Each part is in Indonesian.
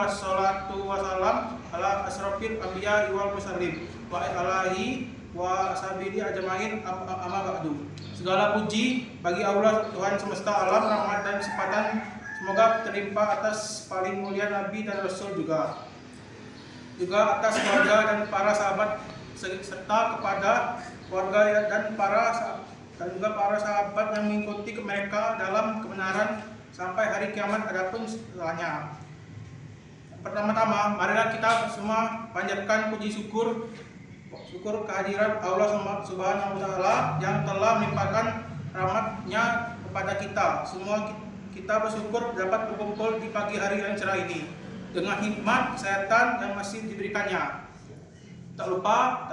wassalatu wassalam ala asrofil anbiya wal mursalin wa alihi wa ashabihi ajmain amma ba'du. Segala puji bagi Allah Tuhan semesta alam, rahmat dan kesempatan semoga terlimpah atas paling mulia Nabi dan Rasul juga atas keluarga dan para sahabat serta kepada keluarga dan juga para sahabat yang mengikuti mereka dalam kebenaran sampai hari kiamat adapun setelahnya. Pertama-tama, marilah kita semua panjatkan puji syukur kehadiran Allah Subhanahu wa Ta'ala yang telah melimpahkan rahmat-Nya kepada kita. Semua kita bersyukur dapat berkumpul di pagi hari yang cerah ini dengan hikmat kesehatan yang masih diberikannya. Tak lupa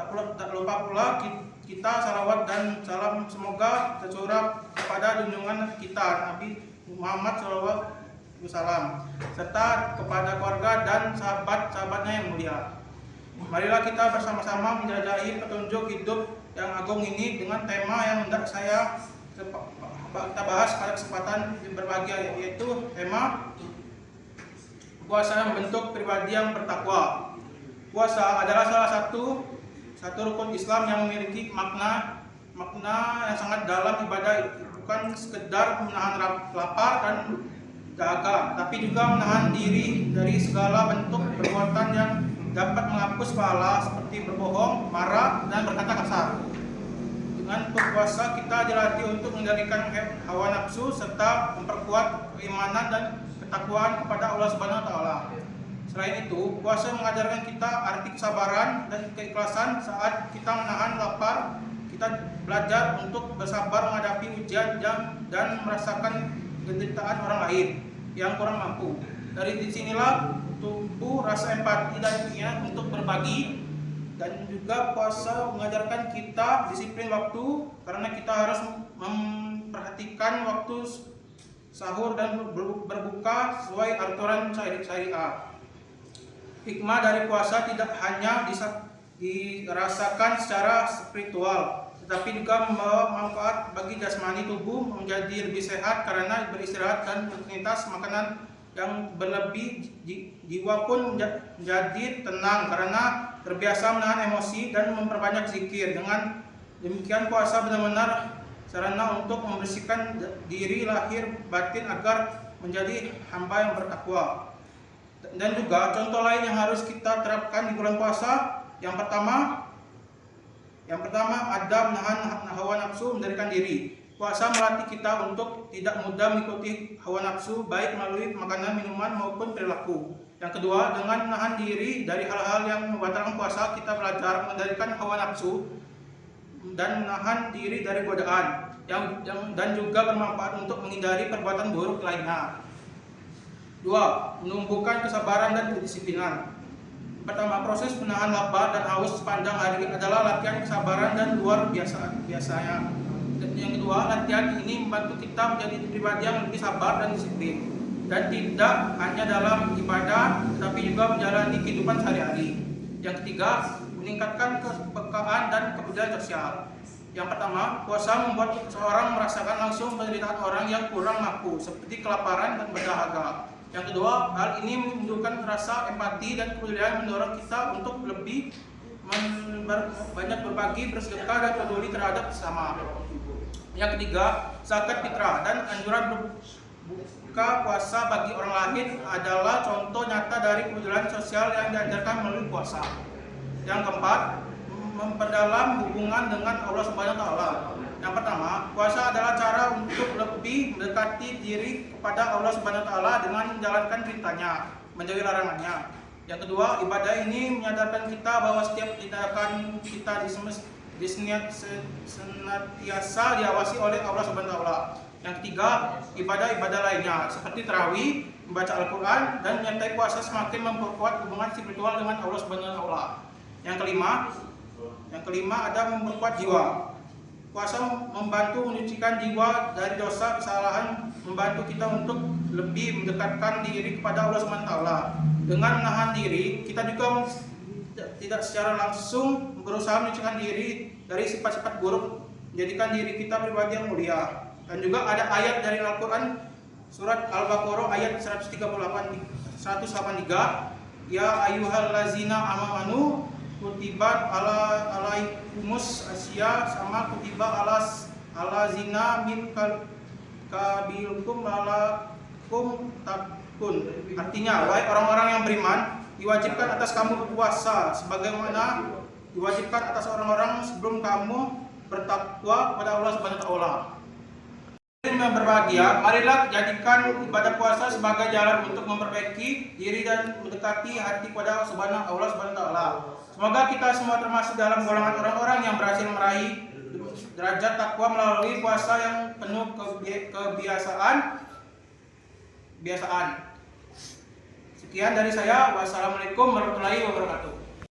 pula kita salawat dan salam semoga tercurah kepada junjungan kita Nabi Muhammad SAW serta kepada keluarga dan sahabat-sahabatnya yang mulia. Marilah kita bersama-sama menjelajahi petunjuk hidup yang agung ini dengan tema yang hendak kita bahas pada kesempatan berbahagia, yaitu tema puasa yang membentuk pribadi yang bertakwa. Puasa adalah salah satu rukun Islam yang memiliki makna yang sangat dalam. Ibadah bukan sekedar menahan lapar dan dahaga, tapi juga menahan diri dari segala bentuk perbuatan yang dapat menghapus pahala seperti berbohong, marah, dan berkata kasar. Dengan berpuasa kita dilatih untuk mengendalikan hawa nafsu serta memperkuat keimanan dan ketakwaan kepada Allah Subhanahu wa Ta'ala. Selain itu, puasa mengajarkan kita arti kesabaran dan keikhlasan saat kita menahan lapar. Kita belajar untuk bersabar menghadapi ujian dan merasakan penderitaan orang lain yang kurang mampu. Dari disinilah tumbuh rasa empati dan niat untuk berbagi. Dan juga puasa mengajarkan kita disiplin waktu, karena kita harus memperhatikan waktu sahur dan berbuka sesuai aturan syariah. Hikmah dari puasa tidak hanya dirasakan secara spiritual, tetapi juga membawa manfaat bagi jasmani tubuh menjadi lebih sehat karena beristirahat dan rutinitas makanan yang berlebih. Jiwa pun menjadi tenang karena terbiasa menahan emosi dan memperbanyak zikir. Dengan demikian puasa benar-benar sarana untuk membersihkan diri lahir batin agar menjadi hamba yang bertakwa. Dan juga contoh lain yang harus kita terapkan di bulan puasa, yang pertama ada menahan hawa nafsu, mengendalikan diri. Puasa melatih kita untuk tidak mudah mengikuti hawa nafsu, baik melalui makanan, minuman maupun perilaku. Yang kedua, dengan menahan diri dari hal-hal yang membatalkan puasa, kita belajar mengendalikan hawa nafsu dan menahan diri dari godaan dan juga bermanfaat untuk menghindari perbuatan buruk lainnya. Dua, menumbuhkan kesabaran dan kedisiplinan. Pertama, proses menahan lapar dan haus sepanjang hari adalah latihan kesabaran dan luar biasanya. Dan yang kedua, latihan ini membantu kita menjadi pribadi yang lebih sabar dan disiplin, dan tidak hanya dalam ibadah tetapi juga menjalani kehidupan sehari-hari. Yang ketiga, meningkatkan kepekaan dan kepedulian sosial. Yang pertama, puasa membuat seseorang merasakan langsung penderitaan orang yang kurang mampu, seperti kelaparan dan berdahaga. Yang kedua, hal ini menunjukkan rasa empati dan kepedulian, mendorong kita untuk lebih banyak berbagi, bersedekah, dan peduli terhadap sesama. Yang ketiga, zakat fitrah dan anjuran berbuka puasa bagi orang lain adalah contoh nyata dari kepedulian sosial yang diajarkan melalui puasa. Yang keempat, memperdalam hubungan dengan Allah Subhanahu wa Ta'ala. Yang pertama, puasa adalah cara untuk lebih mendekati diri kepada Allah Subhanahu wa Ta'ala dengan menjalankan perintahnya, menjauhi larangannya. Yang kedua, ibadah ini menyadarkan kita bahwa setiap tindakan kita senantiasa diawasi oleh Allah Subhanahu wa Ta'ala. Yang ketiga, ibadah-ibadah lainnya seperti tarawih, membaca Al-Quran, dan menyertai puasa semakin memperkuat hubungan spiritual dengan Allah Subhanahu wa Ta'ala. Yang kelima ada memperkuat jiwa. Puasa membantu menyucikan jiwa dari dosa kesalahan, membantu kita untuk lebih mendekatkan diri kepada Allah Subhanahu wa Ta'ala. Dengan menahan diri, kita juga tidak secara langsung berusaha menyucikan diri dari sifat-sifat buruk, menjadikan diri kita pribadi yang mulia. Dan juga ada ayat dari Al-Quran surat Al-Baqarah ayat 138 183, ya ayyuhallazina amanu kutibat alaikumus asya sama kutiba ala zina min kabilkum malakum takun. Artinya, wahai orang-orang yang beriman, diwajibkan atas kamu berpuasa sebagaimana diwajibkan atas orang-orang sebelum kamu bertakwa kepada Allah Subhanahu wa taala. Yang berbahagia, marilah jadikan ibadah puasa sebagai jalan untuk memperbaiki diri dan mendekati hati kepada Allah Subhanahu wa taala. Semoga kita semua termasuk dalam golongan orang-orang yang berhasil meraih derajat takwa melalui puasa yang penuh kebiasaan. Sekian dari saya. Wassalamualaikum warahmatullahi wabarakatuh.